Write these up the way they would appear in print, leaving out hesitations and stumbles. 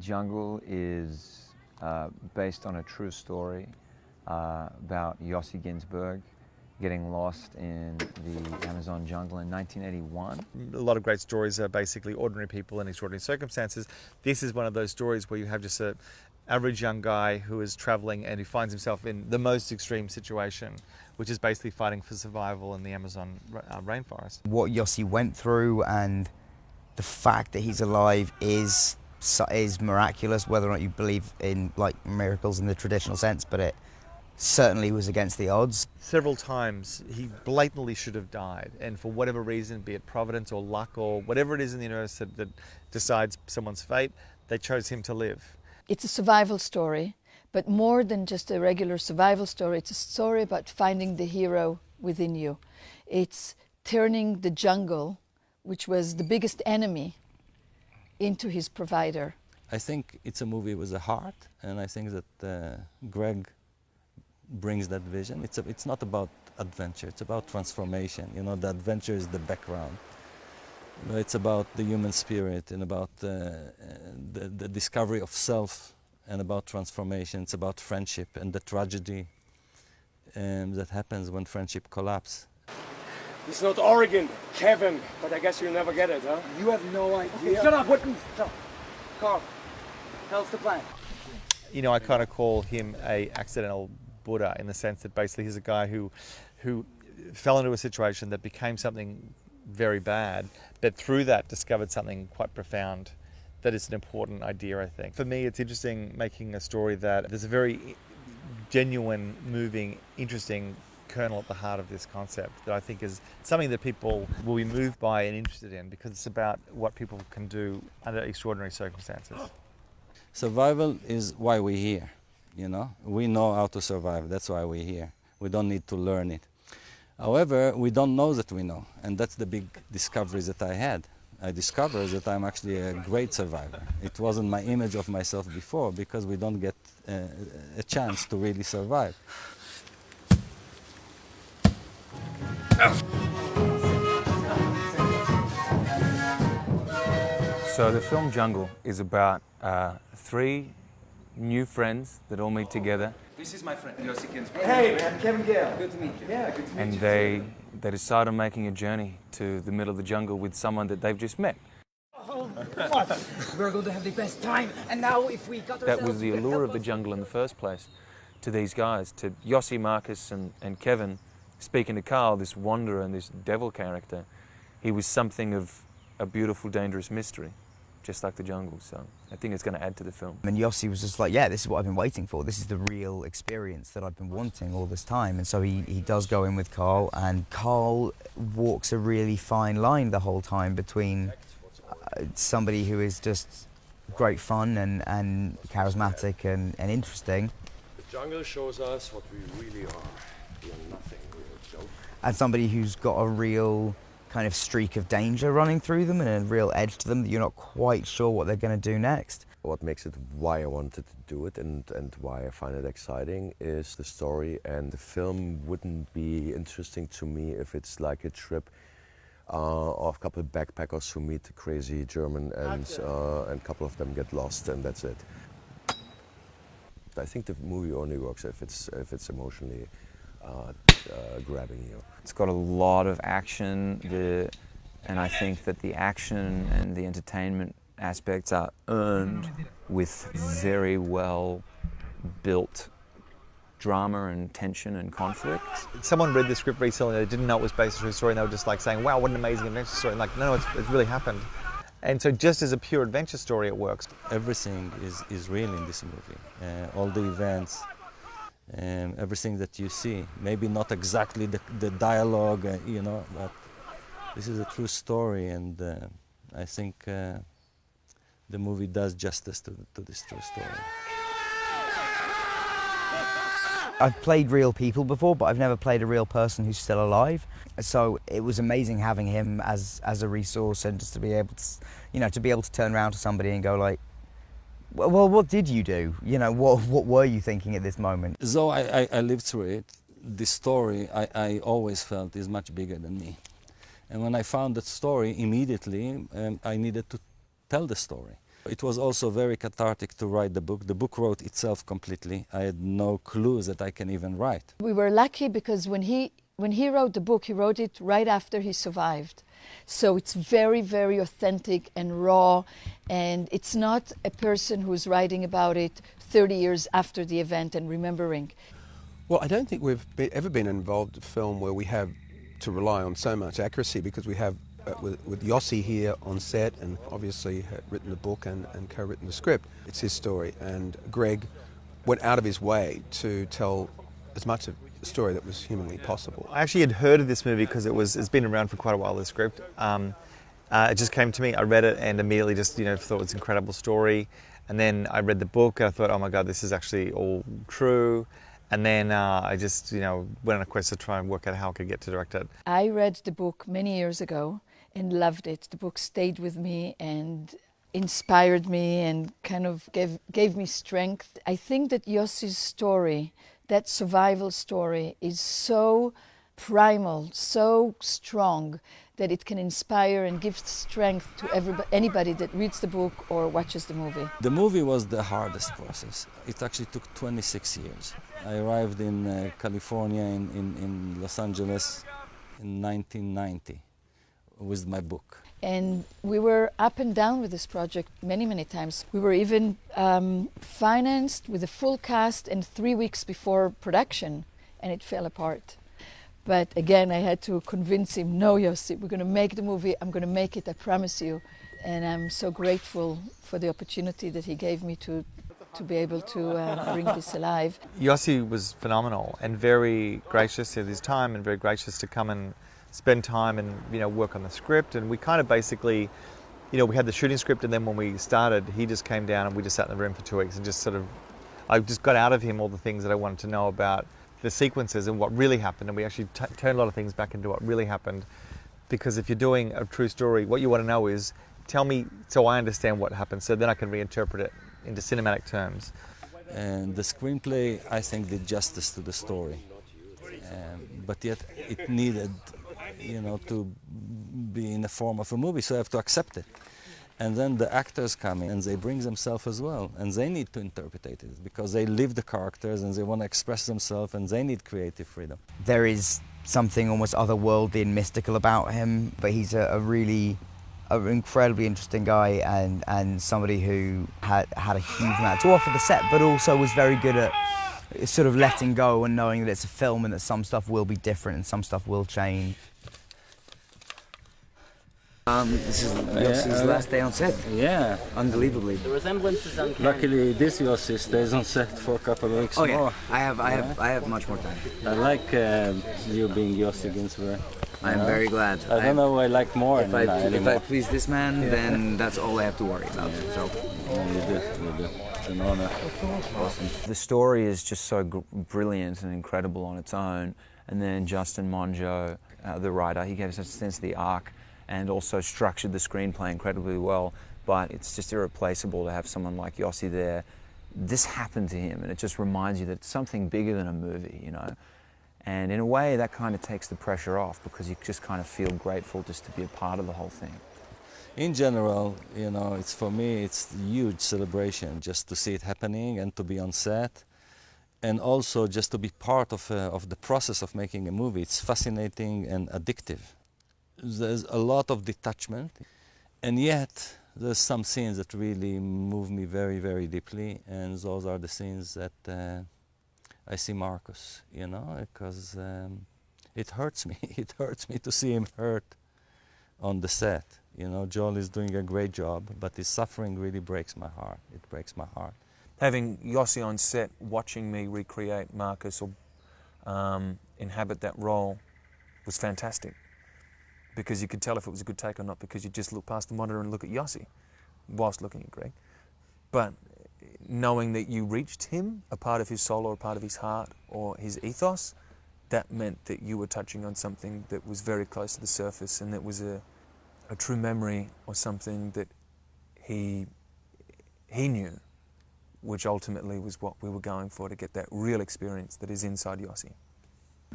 Jungle is based on a true story about Yossi Ginsberg getting lost in the Amazon jungle in 1981. A lot of great stories are basically ordinary people in extraordinary circumstances. This is one of those stories where you have just an average young guy who is traveling and who finds himself in the most extreme situation, which is basically fighting for survival in the Amazon rainforest. What Yossi went through and the fact that he's alive is miraculous, whether or not you believe in like miracles in the traditional sense, but it certainly was against the odds. Several times he blatantly should have died, and for whatever reason, be it providence or luck or whatever it is in the universe that decides someone's fate, they chose him to live. It's a survival story, but more than just a regular survival story, it's a story about finding the hero within you. It's turning the jungle, which was the biggest enemy, into his provider. I think it's a movie with a heart, and I think that Greg brings that vision. It's not about adventure, it's about transformation. You know, the adventure is the background. It's about the human spirit and about the discovery of self and about transformation. It's about friendship and the tragedy that happens when friendship collapses. It's not Oregon, Kevin, but I guess you'll never get it, huh? You have no idea. Okay, shut up, what? Stop. Carl, tell us the plan. You know, I kind of call him a accidental Buddha in the sense that basically he's a guy who fell into a situation that became something very bad, but through that discovered something quite profound that is an important idea, I think. For me, it's interesting making a story that there's a very genuine, moving, interesting kernel at the heart of this concept that I think is something that people will be moved by and interested in, because it's about what people can do under extraordinary circumstances. Survival is why we're here, you know. We know how to survive, that's why we're here. We don't need to learn it. However, we don't know that we know, and that's the big discovery that I had. I discovered that I'm actually a great survivor. It wasn't my image of myself before, because we don't get a chance to really survive. So the film Jungle is about three new friends that all meet together. This is my friend, Yossi Ginsberg. Hey, I'm Kevin Gale. Good to meet you. Yeah, good to meet And you. they decide on making a journey to the middle of the jungle with someone that they've just met. Oh, what? We're going to have the best time. And now if we got That was the allure of the jungle in the first place to these guys, to Yossi, Marcus and Kevin. Speaking to Carl, this wanderer and this devil character, he was something of a beautiful, dangerous mystery, just like the jungle. So I think it's going to add to the film. And Yossi was just like, yeah, this is what I've been waiting for. This is the real experience that I've been wanting all this time. And so he does go in with Carl, and Carl walks a really fine line the whole time between somebody who is just great fun and charismatic and interesting. The jungle shows us what we really are. We are nothing, we're a joke. And somebody who's got a real kind of streak of danger running through them and a real edge to them that you're not quite sure what they're going to do next. What makes it why I wanted to do it and why I find it exciting is the story, and the film wouldn't be interesting to me if it's like a trip of a couple of backpackers who meet a crazy German and a couple of them get lost and that's it. I think the movie only works if it's emotionally grabbing you. It's got a lot of action, and I think that the action and the entertainment aspects are earned with very well built drama and tension and conflict. Someone read the script recently, they didn't know it was based on a true story, and they were just like saying, wow, what an amazing adventure story. And like, no, it's really happened. And so just as a pure adventure story, it works. Everything is real in this movie. All the events, everything that you see. Maybe not exactly the dialogue, you know, but this is a true story, and I think the movie does justice to this true story. I've played real people before, but I've never played a real person who's still alive. So it was amazing having him as a resource, and just to be able to, you know, to be able to turn around to somebody and go like, well, what did you do? You know, what were you thinking at this moment? Though I lived through it, this story I always felt is much bigger than me. And when I found that story, immediately I needed to tell the story. It was also very cathartic to write the book. The book wrote itself completely. I had no clues that I can even write. We were lucky because when he wrote the book, he wrote it right after he survived. So it's very, very authentic and raw, and it's not a person who's writing about it 30 years after the event and remembering. Well, I don't think we've ever been involved in a film where we have to rely on so much accuracy, because we have with Yossi here on set, and obviously had written the book and co-written the script. It's his story, and Greg went out of his way to tell as much of the story that was humanly possible. I actually had heard of this movie because it's been around for quite a while, the script. It just came to me, I read it and immediately just thought it was an incredible story. And then I read the book and I thought, oh my God, this is actually all true. And then I just went on a quest to try and work out how I could get to direct it. I read the book many years ago and loved it. The book stayed with me and inspired me and kind of gave me strength. I think that Yossi's story, that survival story, is so primal, so strong, that it can inspire and give strength to anybody that reads the book or watches the movie. The movie was the hardest process. It actually took 26 years. I arrived in California, in Los Angeles in 1990 with my book. And we were up and down with this project many, many times. We were even financed with a full cast and 3 weeks before production, and it fell apart. But again, I had to convince him, no, Yossi, we're going to make the movie. I'm going to make it, I promise you. And I'm so grateful for the opportunity that he gave me to be able to bring this alive. Yossi was phenomenal and very gracious at his time, and very gracious to come and spend time and work on the script. And we kind of basically, we had the shooting script, and then when we started, he just came down and we just sat in the room for 2 weeks and just I just got out of him all the things that I wanted to know about the sequences and what really happened, and we actually turned a lot of things back into what really happened. Because if you're doing a true story, what you want to know is, tell me so I understand what happened, so then I can reinterpret it into cinematic terms. And the screenplay, I think, did justice to the story, but yet it needed, to be in the form of a movie, so I have to accept it. And then the actors come in and they bring themselves as well, and they need to interpret it because they live the characters and they want to express themselves, and they need creative freedom. There is something almost otherworldly and mystical about him, but he's an incredibly interesting guy, and somebody who had a huge amount to offer the set, but also was very good at sort of letting go and knowing that it's a film and that some stuff will be different and some stuff will change. This is Yossi's last day on set. Yeah. Unbelievably. The resemblance is uncanny. Luckily, this Yossi stays on set for a couple of weeks more. Yeah. I have much more time. I like you being Yossi Ginsberg. I'm very glad. I don't know who I like more. If I please this man, then that's all I have to worry about. Yeah. So. Yeah, you do. It's an honor. Awesome. The story is just so brilliant and incredible on its own. And then Justin Monjo, the writer, he gave us a sense of the arc and also structured the screenplay incredibly well. But it's just irreplaceable to have someone like Yossi there. This happened to him, and it just reminds you that it's something bigger than a movie, And in a way, that kind of takes the pressure off, because you just kind of feel grateful just to be a part of the whole thing. In general, it's for me, it's a huge celebration just to see it happening and to be on set, and also just to be part of the process of making a movie. It's fascinating and addictive. There's a lot of detachment, and yet there's some scenes that really move me very, very deeply, and those are the scenes that I see Marcus, because it hurts me. It hurts me to see him hurt on the set. Joel is doing a great job, but his suffering really breaks my heart. It breaks my heart. Having Yossi on set, watching me recreate Marcus or inhabit that role was fantastic, because you could tell if it was a good take or not, because you just look past the monitor and look at Yossi whilst looking at Greg. But knowing that you reached him, a part of his soul or a part of his heart or his ethos, that meant that you were touching on something that was very close to the surface, and that was a true memory or something that he knew, which ultimately was what we were going for, to get that real experience that is inside Yossi.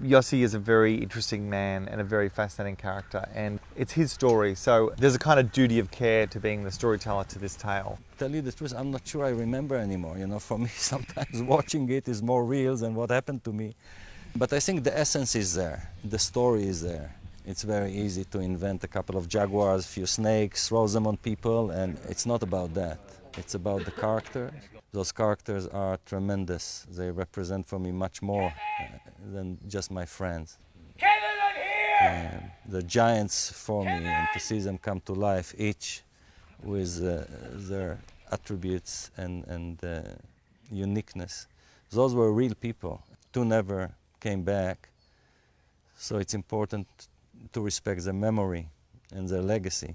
Yossi is a very interesting man and a very fascinating character, and it's his story, so there's a kind of duty of care to being the storyteller to this tale. Tell you the truth, I'm not sure I remember anymore. You know, for me, sometimes watching it is more real than what happened to me. But I think the essence is there, the story is there. It's very easy to invent a couple of jaguars, a few snakes, throw them on people, and it's not about that. It's about the characters. Those characters are tremendous. They represent for me much more than just my friends. They're giants for me, and to see them come to life, each with their attributes and uniqueness. Those were real people. Two never came back, so it's important to respect their memory and their legacy.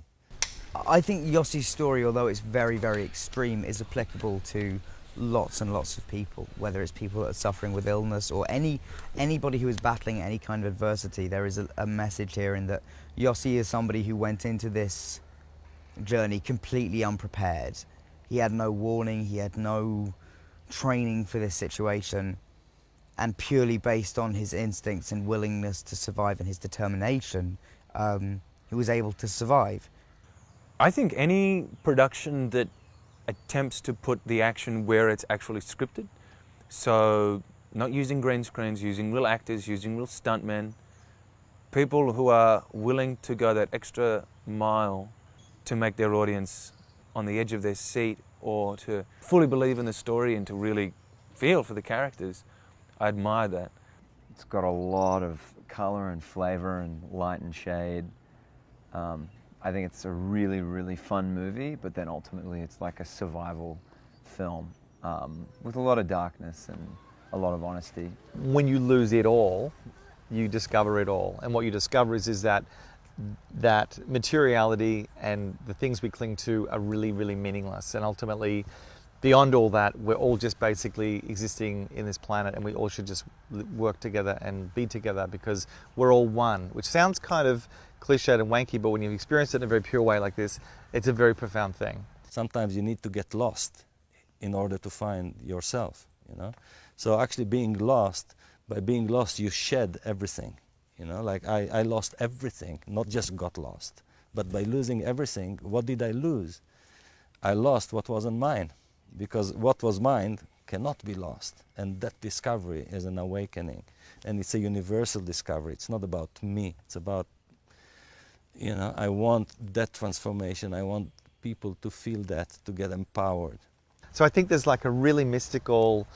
I think Yossi's story, although it's very, very extreme, is applicable to lots and lots of people, whether it's people that are suffering with illness or anybody who is battling any kind of adversity. There is a message here in that Yossi is somebody who went into this journey completely unprepared. He had no warning, he had no training for this situation, and purely based on his instincts and willingness to survive and his determination, he was able to survive. I think any production that attempts to put the action where it's actually scripted, so not using green screens, using real actors, using real stuntmen, people who are willing to go that extra mile to make their audience on the edge of their seat or to fully believe in the story and to really feel for the characters, I admire that. It's got a lot of color and flavor and light and shade. I think it's a really, really fun movie, but then ultimately it's like a survival film with a lot of darkness and a lot of honesty. When you lose it all, you discover it all. And what you discover is that materiality and the things we cling to are really, really meaningless. And ultimately, beyond all that, we're all just basically existing in this planet, and we all should just work together and be together because we're all one, which sounds kind of cliched and wanky, but when you've experienced it in a very pure way like this, it's a very profound thing. Sometimes you need to get lost in order to find yourself, you know? So actually by being lost, you shed everything, you know? Like I lost everything, not just got lost, but by losing everything, what did I lose? I lost what wasn't mine, because what was mine cannot be lost. And that discovery is an awakening. And it's a universal discovery. It's not about me, it's about, you know, I want that transformation. I want people to feel that, to get empowered. So I think there's like a really mystical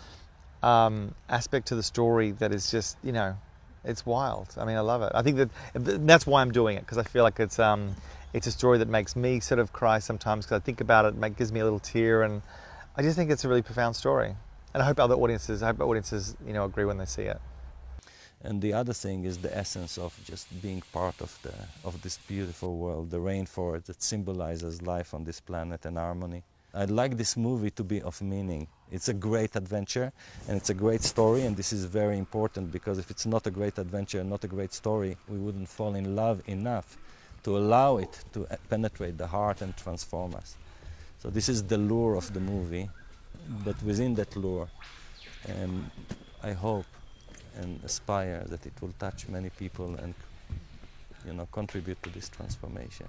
aspect to the story that is just, you know, it's wild. I mean, I love it. I think that's why I'm doing it, because I feel like it's a story that makes me sort of cry sometimes because I think about it, it gives me a little tear, and I just think it's a really profound story. And I hope audiences, you know, agree when they see it. And the other thing is the essence of just being part of this beautiful world, the rainforest that symbolizes life on this planet and harmony. I'd like this movie to be of meaning. It's a great adventure and it's a great story, and this is very important, because if it's not a great adventure and not a great story, we wouldn't fall in love enough to allow it to penetrate the heart and transform us. So this is the lure of the movie, but within that lure, I hope and aspire that it will touch many people and, you know, contribute to this transformation.